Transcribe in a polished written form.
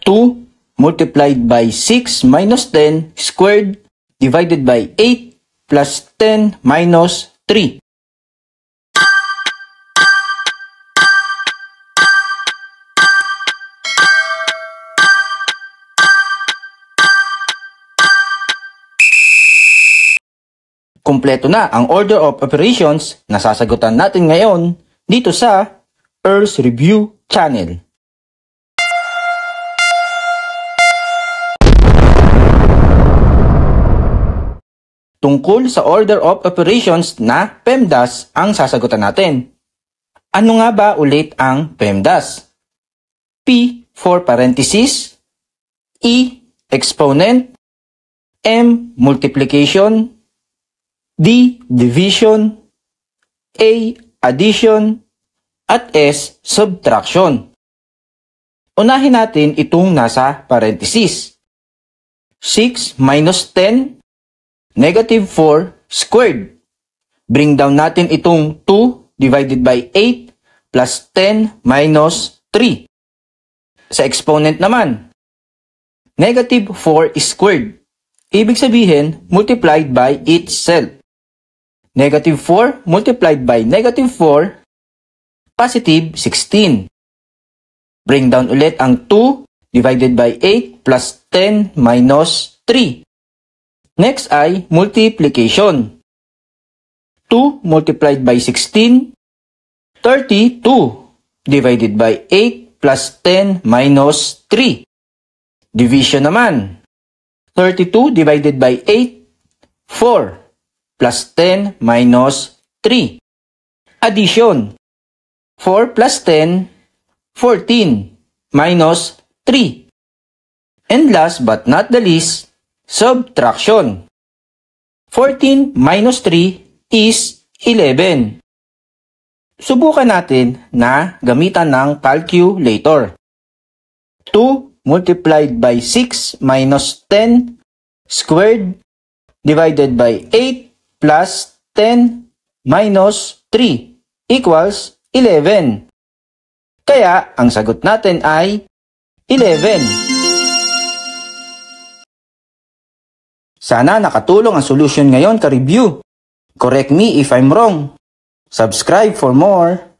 2 multiplied by 6 minus 10 squared divided by 8 plus 10 minus 3. Kumpleto na ang order of operations na sasagutan natin ngayon dito sa Earl's Review Channel. Tungkol sa order of operations na PEMDAS ang sasagutan natin. Ano nga ba ulit ang PEMDAS? P for parenthesis, E exponent, M multiplication, D division, A addition, at S subtraction. Unahin natin itong nasa parenthesis. 6 minus 10, negative 4 squared. Bring down natin itong 2 divided by 8 plus 10 minus 3. Sa exponent naman, negative 4 squared. Ibig sabihin, multiplied by itself. Negative 4 multiplied by negative 4, positive 16. Bring down ulit ang 2 divided by 8 plus 10 minus 3. Next ay multiplication. 2 multiplied by 16, 32 divided by 8 plus 10 minus 3. Division naman. 32 divided by 8, 4 plus 10 minus 3. Addition. 4 plus 10, 14 minus 3. And last but not the least, subtraction. 14 minus 3 is 11. Subukan natin na gamitan ng calculator. 2 multiplied by 6 minus 10 squared divided by 8 plus 10 minus 3 equals 11. Kaya, ang sagot natin ay 11. Sana nakatulong ang solution ngayon ka-review. Correct me if I'm wrong. Subscribe for more.